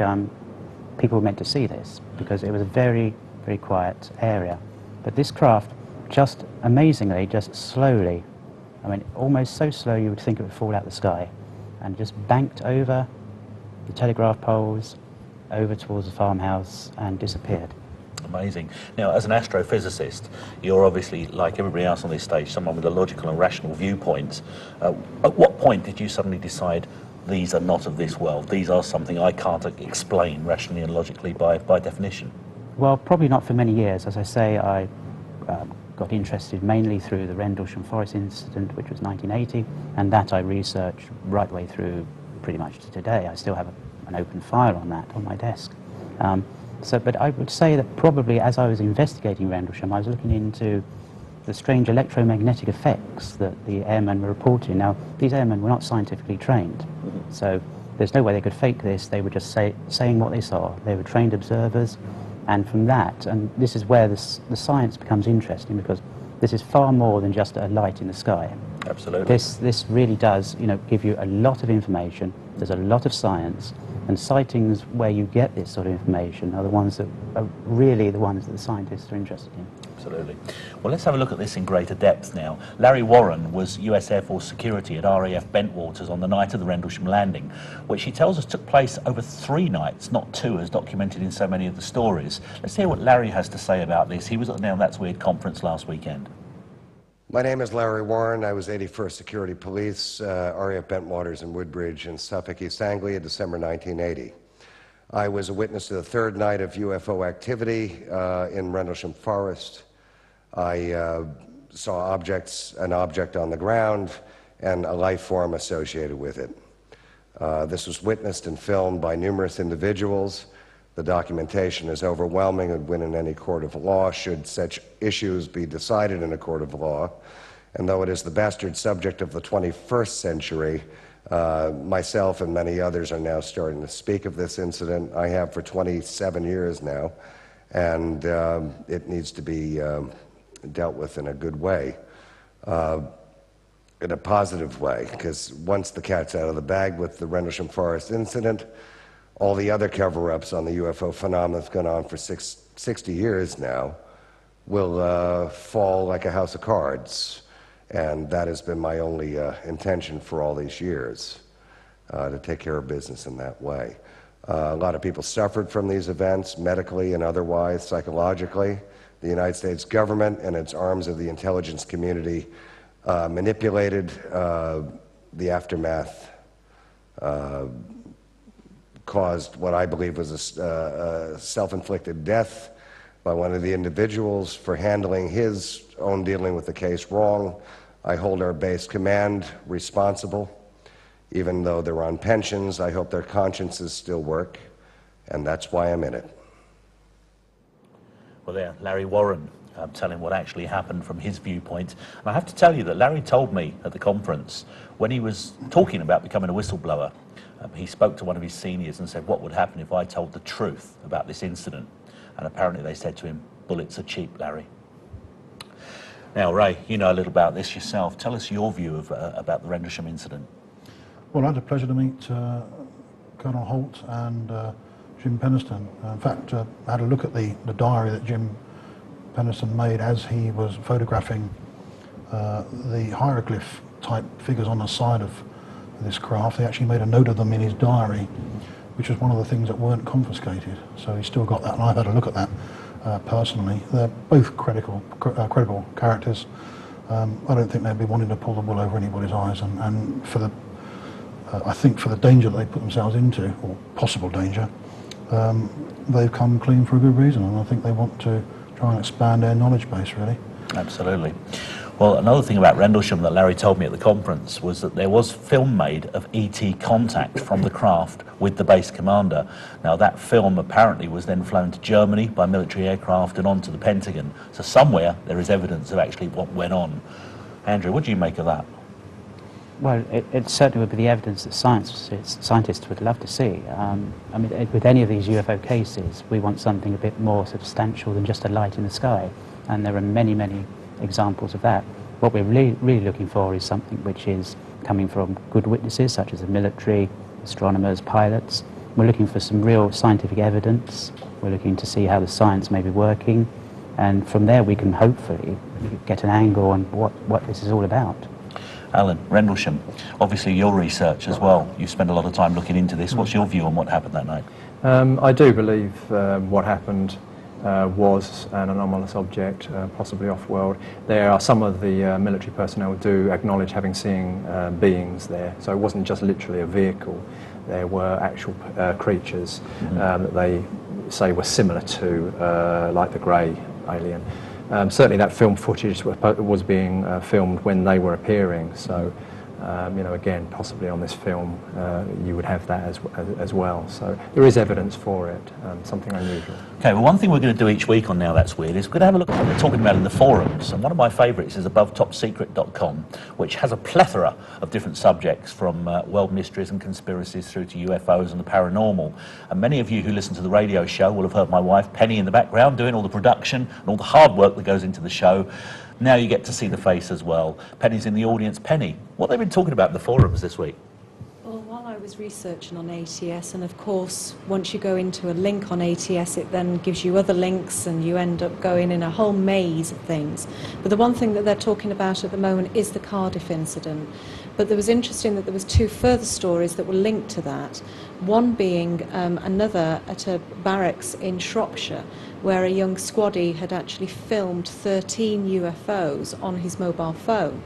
people were meant to see this, because it was a very, very quiet area. But this craft, just amazingly, just slowly, I mean, almost so slow you would think it would fall out of the sky, and just banked over the telegraph poles, over towards the farmhouse, and disappeared. Amazing. Now, as an astrophysicist, you're obviously, like everybody else on this stage, someone with a logical and rational viewpoint. At what point did you suddenly decide these are not of this world? These are something I can't explain rationally and logically by definition? Well, probably not for many years. As I say, I got interested mainly through the Rendlesham Forest incident, which was 1980, and that I researched right the way through pretty much to today. I still have an open file on that on my desk. But I would say that probably as I was investigating Rendlesham, I was looking into the strange electromagnetic effects that the airmen were reporting. Now, these airmen were not scientifically trained, so there's no way they could fake this. They were just saying what they saw. They were trained observers, and from that, and this is where the science becomes interesting, because this is far more than just a light in the sky. Absolutely. This really does, give you a lot of information. There's a lot of science, and sightings where you get this sort of information are the ones that are really the ones that the scientists are interested in. Absolutely. Well, let's have a look at this in greater depth now. Larry Warren was US Air Force security at RAF Bentwaters on the night of the Rendlesham landing, which he tells us took place over 3 nights, not 2, as documented in so many of the stories. Let's hear what Larry has to say about this. He was at the Now That's Weird conference last weekend. My name is Larry Warren. I was 81st Security Police, RAF Bentwaters in Woodbridge in Suffolk, East Anglia, December 1980. I was a witness to the 3rd night of UFO activity in Rendlesham Forest. I saw an object on the ground and a life form associated with it. This was witnessed and filmed by numerous individuals. The documentation is overwhelming and win in any court of law should such issues be decided in a court of law. And though it is the bastard subject of the 21st century, myself and many others are now starting to speak of this incident. I have for 27 years now, and it needs to be dealt with in a good way, in a positive way, because once the cat's out of the bag with the Rendlesham Forest incident, all the other cover-ups on the UFO phenomenon that's gone on for 60 years now will fall like a house of cards. And that has been my only intention for all these years, to take care of business in that way. A lot of people suffered from these events, medically and otherwise, psychologically. The United States government and its arms of the intelligence community manipulated the aftermath, caused what I believe was a self-inflicted death by one of the individuals for handling his own dealing with the case wrong. I hold our base command responsible. Even though they're on pensions, I hope their consciences still work, and that's why I'm in it. Well, there, Larry Warren telling what actually happened from his viewpoint. And I have to tell you that Larry told me at the conference, when he was talking about becoming a whistleblower, he spoke to one of his seniors and said, what would happen if I told the truth about this incident? And apparently they said to him, bullets are cheap, Larry. Now, Ray, you know a little about this yourself. Tell us your view of, about the Rendlesham incident. Well, I had the pleasure to meet Colonel Holt and Jim Penniston. In fact, I had a look at the diary that Jim Penniston made as he was photographing the hieroglyph type figures on the side of this craft. He actually made a note of them in his diary, which was one of the things that weren't confiscated. So he's still got that, and I've had a look at that personally. They're both credible characters. I don't think they'd be wanting to pull the wool over anybody's eyes, and for the I think for the danger that they put themselves into, or possible danger, they've come clean for a good reason, and I think they want to try and expand their knowledge base, really. Absolutely. Well, another thing about Rendlesham that Larry told me at the conference was that there was film made of ET contact from the craft with the base commander. Now, that film apparently was then flown to Germany by military aircraft and on to the Pentagon. So somewhere there is evidence of actually what went on. Andrew, what do you make of that? Well, it certainly would be the evidence that scientists would love to see. I mean, with any of these UFO cases, we want something a bit more substantial than just a light in the sky. And there are many, many examples of that. What we're really looking for is something which is coming from good witnesses, such as the military, astronomers, pilots. We're looking for some real scientific evidence. We're looking to see how the science may be working. And from there, we can hopefully get an angle on what this is all about. Alan, Rendlesham, obviously your research as well. You spent a lot of time looking into this. What's your view on what happened that night? I do believe what happened was an anomalous object, possibly off-world. There are some of the military personnel do acknowledge having seen beings there, so it wasn't just literally a vehicle. There were actual creatures that they say were similar to, like the grey alien. Certainly that film footage was being filmed when they were appearing, so you know, again, possibly on this film you would have that as well. So there is evidence for it, something unusual. Okay, well, one thing we're going to do each week on Now That's Weird is we're going to have a look at what they're talking about in the forums. And one of my favourites is abovetopsecret.com, which has a plethora of different subjects, from world mysteries and conspiracies through to UFOs and the paranormal. And many of you who listen to the radio show will have heard my wife Penny in the background doing all the production and all the hard work that goes into the show. Now you get to see the face as well. Penny's in the audience. Penny, what have they been talking about in the forums this week? Well, while I was researching on ATS, and of course, once you go into a link on ATS, it then gives you other links, and you end up going in a whole maze of things. But the one thing that they're talking about at the moment is the Cardiff incident. But there was interesting that there was two further stories that were linked to that. One being another at a barracks in Shropshire, where a young squaddie had actually filmed 13 UFOs on his mobile phone.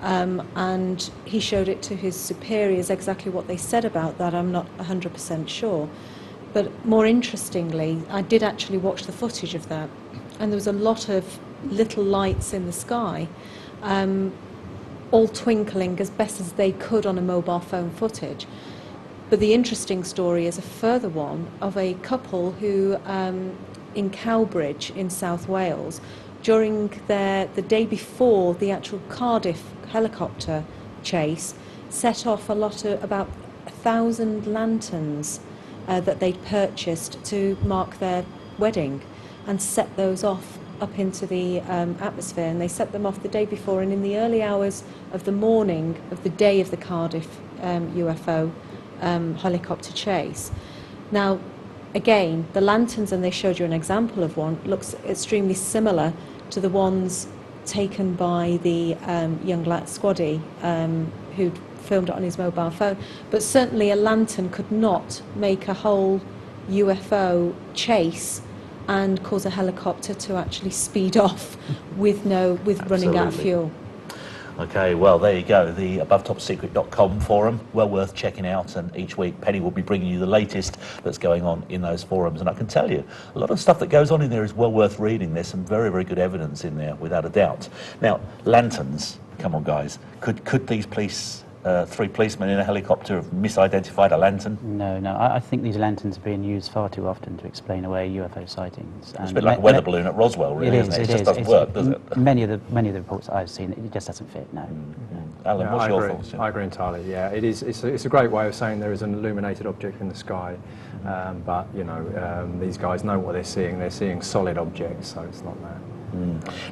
And he showed it to his superiors. Exactly what they said about that, I'm not 100% sure. But more interestingly, I did actually watch the footage of that, and there was a lot of little lights in the sky, all twinkling as best as they could on a mobile phone footage. But the interesting story is a further one of a couple who, in Cowbridge in South Wales, during the day before the actual Cardiff helicopter chase, set off about 1,000 lanterns that they'd purchased to mark their wedding, and set those off up into the atmosphere. And they set them off the day before, and in the early hours of the morning of the day of the Cardiff UFO helicopter chase. Now, again, the lanterns, and they showed you an example of one, looks extremely similar to the ones taken by the young squaddie who'd filmed it on his mobile phone. But certainly a lantern could not make a whole UFO chase and cause a helicopter to actually speed off with running out of fuel. Okay, well, there you go, the abovetopsecret.com forum, well worth checking out, and each week Penny will be bringing you the latest that's going on in those forums. And I can tell you, a lot of stuff that goes on in there is well worth reading. There's some very, very good evidence in there, without a doubt. Now, lanterns, come on guys, could these three policemen in a helicopter have misidentified a lantern? No, I think these lanterns are being used far too often to explain away UFO sightings. It's a bit like a weather balloon at Roswell, really, isn't it? It just doesn't work, does it? Many of the reports that I've seen, it just doesn't fit, no. Alan, what's your thoughts? I agree entirely, yeah. It's a great way of saying there is an illuminated object in the sky, but, you know, these guys know what they're seeing solid objects, so it's not that.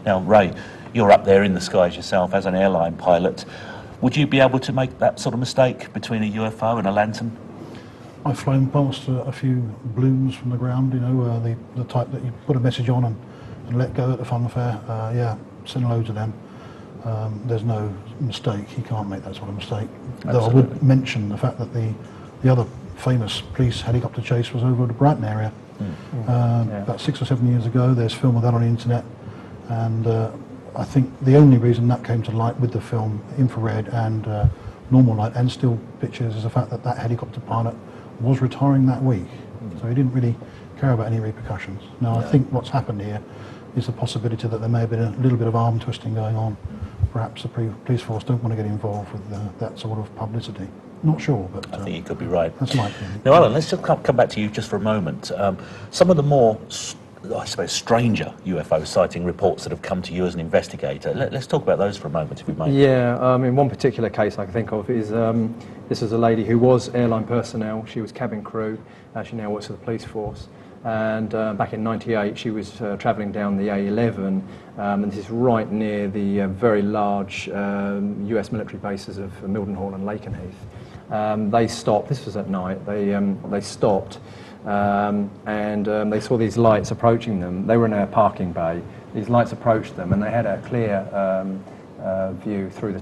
Now, Ray, you're up there in the skies yourself as an airline pilot. Would you be able to make that sort of mistake between a UFO and a lantern? I've flown past a few balloons from the ground, you know, the type that you put a message on and let go at the funfair. Yeah, seen loads of them. There's no mistake. You can't make that sort of mistake. Though I would mention the fact that the other famous police helicopter chase was over the Brighton area. About 6 or 7 years ago. There's film of that on the internet, and I think the only reason that came to light with the film, infrared and normal light and still pictures, is the fact that helicopter pilot was retiring that week. So he didn't really care about any repercussions. Now, I think what's happened here is the possibility that there may have been a little bit of arm twisting going on. Perhaps the police force don't want to get involved with that sort of publicity. Not sure, but I think you could be right. That's likely. Now, Alan, let's just come back to you just for a moment. Some of the more, I suppose, stranger UFO sighting reports that have come to you as an investigator. Let's talk about those for a moment, if we may. Yeah, I mean, one particular case I can think of is this is a lady who was airline personnel. She was cabin crew. She now works for the police force. And back in '98, she was travelling down the A11, and this is right near the very large US military bases of Mildenhall and Lakenheath. They stopped. This was at night. They stopped. And they saw these lights approaching them. They were in a parking bay. These lights approached them, and they had a clear view through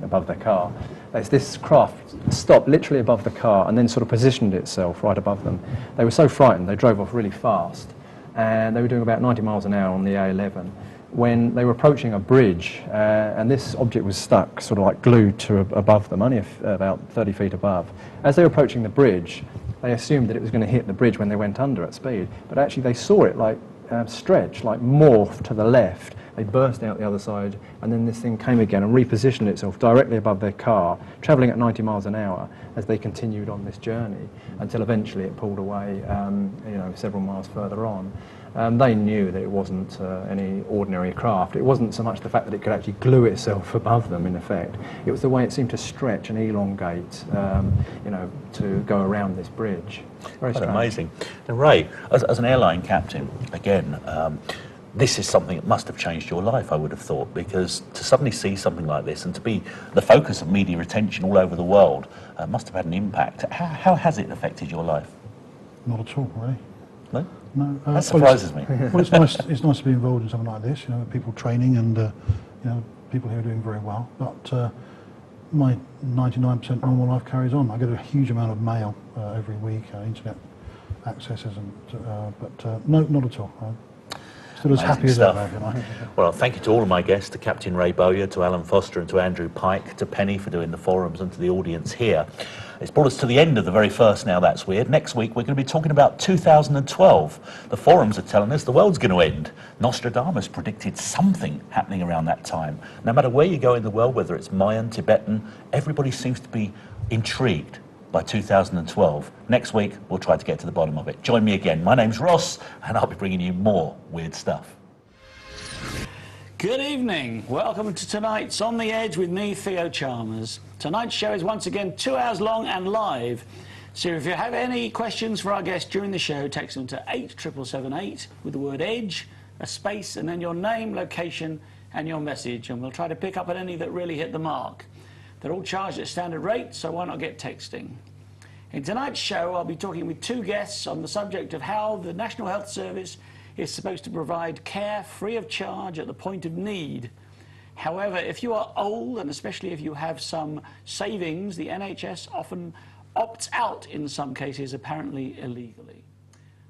above their car. This craft stopped literally above the car and then sort of positioned itself right above them. They were so frightened, they drove off really fast. and they were doing about 90 miles an hour on the A11 when they were approaching a bridge, and this object was stuck, sort of like glued to above them, only about 30 feet above. As they were approaching the bridge, they assumed that it was going to hit the bridge when they went under at speed, but actually they saw it like stretch, like morph to the left. They burst out the other side, and then this thing came again and repositioned itself directly above their car, travelling at 90 miles an hour as they continued on this journey, until eventually it pulled away, several miles further on. They knew that it wasn't any ordinary craft. It wasn't so much the fact that it could actually glue itself above them, in effect. It was the way it seemed to stretch and elongate, to go around this bridge. Very strange. Amazing. Now, Ray, as an airline captain, again, this is something that must have changed your life, I would have thought, because to suddenly see something like this and to be the focus of media attention all over the world must have had an impact. How has it affected your life? Not at all, really. No? No. That surprises me. Well, it's nice. It's nice to be involved in something like this. People training and people here are doing very well. But my 99% normal life carries on. I get a huge amount of mail every week, internet accesses, but no, not at all. Still as happy as ever, if you like. Well, thank you to all of my guests, to Captain Ray Bowyer, to Alan Foster and to Andrew Pike, to Penny for doing the forums, and to the audience here. It's brought us to the end of the very first Now That's Weird. Next week we're going to be talking about 2012. The forums are telling us the world's going to end. Nostradamus predicted something happening around that time. No matter where you go in the world, whether it's Mayan, Tibetan, everybody seems to be intrigued by 2012. Next week we'll try to get to the bottom of it. Join me again. My name's Ross, and I'll be bringing you more weird stuff. Good evening. Welcome to tonight's On the Edge with me, Theo Chalmers. Tonight's show is once again 2 hours long and live. So if you have any questions for our guests during the show, text them to 87778 with the word EDGE, a space, and then your name, location, and your message, and we'll try to pick up on any that really hit the mark. They're all charged at standard rate, so why not get texting? In tonight's show, I'll be talking with two guests on the subject of how the National Health Service is supposed to provide care free of charge at the point of need. However, if you are old, and especially if you have some savings, the NHS often opts out in some cases, apparently illegally.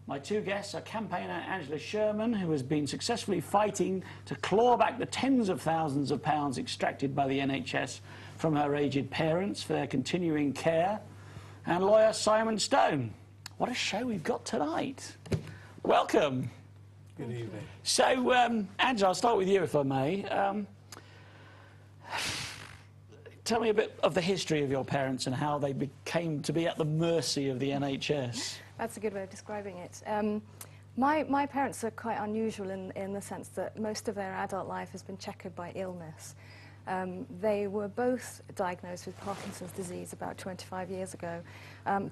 My two guests are campaigner Angela Sherman, who has been successfully fighting to claw back the tens of thousands of pounds extracted by the NHS from her aged parents for their continuing care, and lawyer Simon Stone. What a show we've got tonight. Welcome. Good evening. So, Angela, I'll start with you, if I may. Tell me a bit of the history of your parents and how they came to be at the mercy of the NHS. That's a good way of describing it. My parents are quite unusual in the sense that most of their adult life has been checkered by illness. They were both diagnosed with Parkinson's disease about 25 years ago.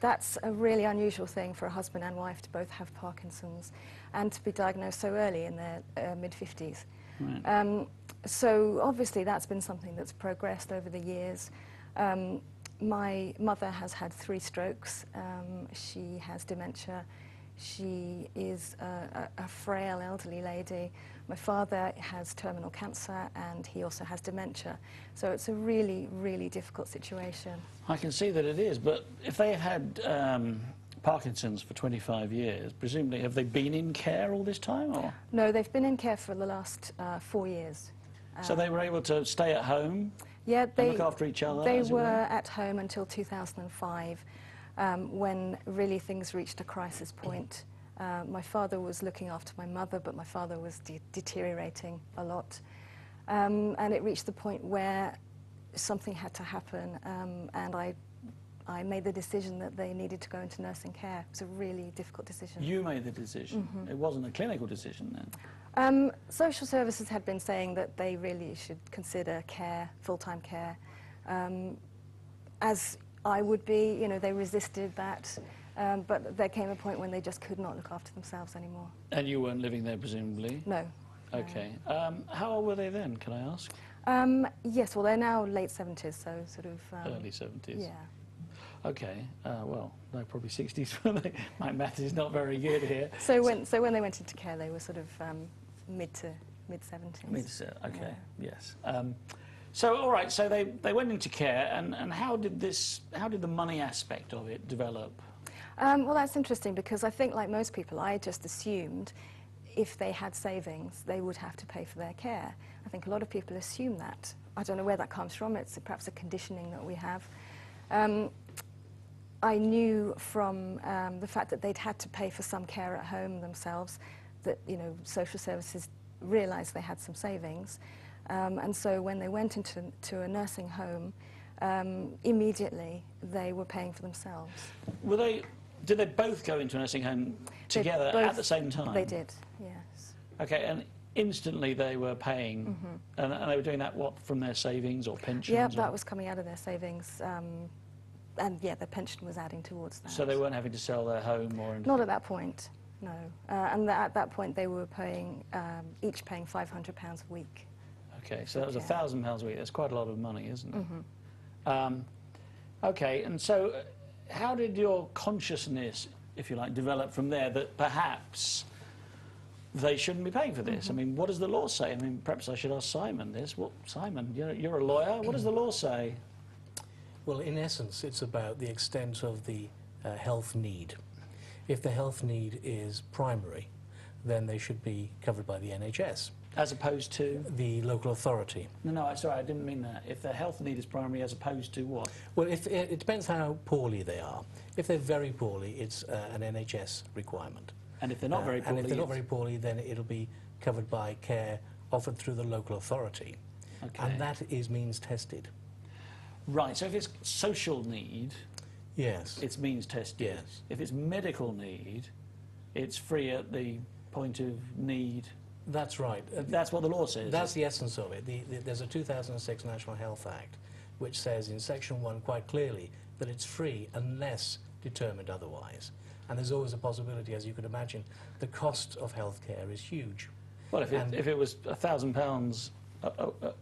That's a really unusual thing for a husband and wife to both have Parkinson's and to be diagnosed so early in their mid-50s. Right. So obviously that's been something that's progressed over the years. My mother has had 3 strokes. She has dementia. She is a frail elderly lady. My father has terminal cancer and he also has dementia. So it's a really, really difficult situation. I can see that it is, but if they have had Parkinson's for 25 years, presumably have they been in care all this time? Or? No, they've been in care for the last 4 years. So they were able to stay at home? Yeah, they look after each other? They were at home until 2005. When really things reached a crisis point. My father was looking after my mother, but my father was deteriorating a lot. And it reached the point where something had to happen, and I made the decision that they needed to go into nursing care. It was a really difficult decision. You made the decision? Mm-hmm. It wasn't a clinical decision then? Social services had been saying that they really should consider care, full-time care. As I would be, you know, they resisted that, but there came a point when they just could not look after themselves anymore. And you weren't living there, presumably? No. Okay. How old were they then, can I ask? Yes, well, they're now late 70s, so sort of... early 70s? Yeah. Okay, well, they're probably 60s. My math is not very good here. So when they went into care, they were sort of mid-70s. Okay, yeah. Yes. So, all right, so they went into care, and how did the money aspect of it develop? Well, that's interesting, because I think, like most people, I just assumed if they had savings, they would have to pay for their care. I think a lot of people assume that. I don't know where that comes from. It's perhaps a conditioning that we have. I knew from the fact that they'd had to pay for some care at home themselves that, you know, social services realised they had some savings. And so when they went into a nursing home, immediately they were paying for themselves. Did they both go into a nursing home together at the same time? They did, yes. Okay, and instantly they were paying, and they were doing that, what, from their savings or pensions? Yeah, that was coming out of their savings, and yeah, their pension was adding towards that. So they weren't having to sell their home or anything? Not at that point, no. And at that point they were paying, each paying £500 a week. Okay, so that was £1,000 a week. That's quite a lot of money, isn't it? Okay, and so how did your consciousness, if you like, develop from there that perhaps they shouldn't be paying for this? I mean, what does the law say? I mean, perhaps I should ask Simon this. Well, Simon, you're a lawyer. What does the law say? Well, in essence, it's about the extent of the health need. If the health need is primary, then they should be covered by the NHS. As opposed to? The local authority. No, sorry, I didn't mean that. If their health need is primary as opposed to what? Well, it depends how poorly they are. If they're very poorly, it's an NHS requirement. And if they're not very poorly? And if they're not very poorly, then it'll be covered by care offered through the local authority. Okay. And that is means tested. Right, so if it's social need, yes, it's means tested. Yes. If it's medical need, it's free at the point of need. That's right. That's what the law says. That's the essence of it. There's a 2006 National Health Act which says in Section 1 quite clearly that it's free unless determined otherwise. And there's always a possibility, as you could imagine, the cost of healthcare is huge. Well, if it was £1,000,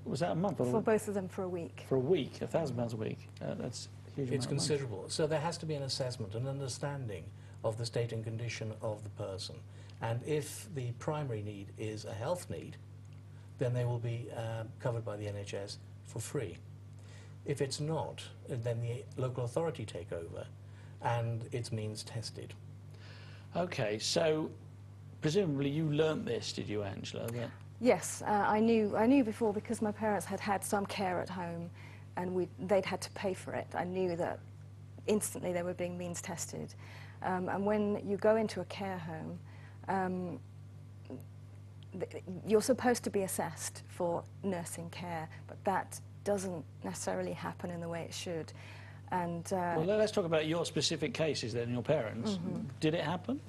was that a month? Or for both of them for a week. For a week, £1,000 a week. That's a huge amount. It's considerable. So there has to be an assessment, an understanding of the state and condition of the person. And if the primary need is a health need, then they will be covered by the NHS for free. If it's not, then the local authority take over, and it's means tested. Okay, so presumably you learnt this, did you, Angela? Yes, I knew before, because my parents had had some care at home, and they'd had to pay for it. I knew that instantly they were being means tested. And when you go into a care home, you're supposed to be assessed for nursing care, but that doesn't necessarily happen in the way it should. And well, let's talk about your specific cases then, your parents. Did it happen?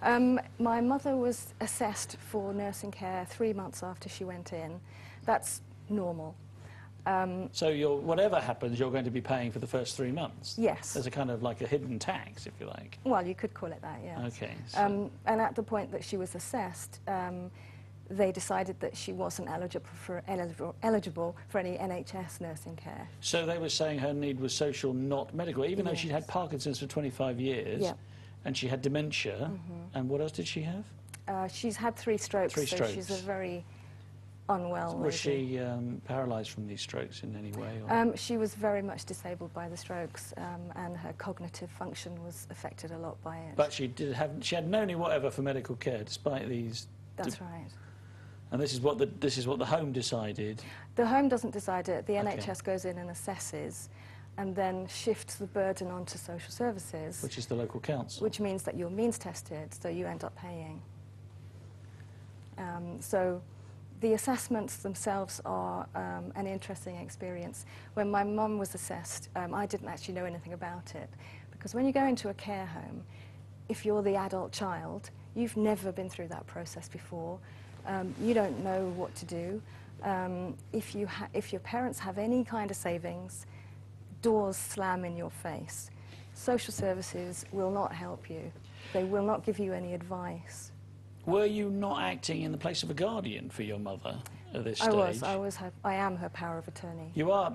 My mother was assessed for nursing care 3 months after she went in. That's normal. So whatever happens, you're going to be paying for the first 3 months? Yes. There's a kind of like a hidden tax, if you like. Well, you could call it that, yes. Okay. So and at the point that she was assessed, they decided that she wasn't eligible for any NHS nursing care. So they were saying her need was social, not medical, even though she'd had Parkinson's for 25 years, and she had dementia, and what else did she have? She's had 3 strokes, so she's a very unwell lady. Was she paralysed from these strokes in any way? Or? She was very much disabled by the strokes, and her cognitive function was affected a lot by it. But she had no need whatever for medical care, despite these... That's right. And this is what the home decided? The home doesn't decide it. The NHS goes in and assesses, and then shifts the burden onto social services. Which is the local council. Which means that you're means tested, so you end up paying. So the assessments themselves are an interesting experience. When my mum was assessed, I didn't actually know anything about it, because when you go into a care home, if you're the adult child, you've never been through that process before. You don't know what to do. If your parents have any kind of savings, doors slam in your face. Social services will not help you. They will not give you any advice. Were you not acting in the place of a guardian for your mother at this stage? I am her power of attorney. You are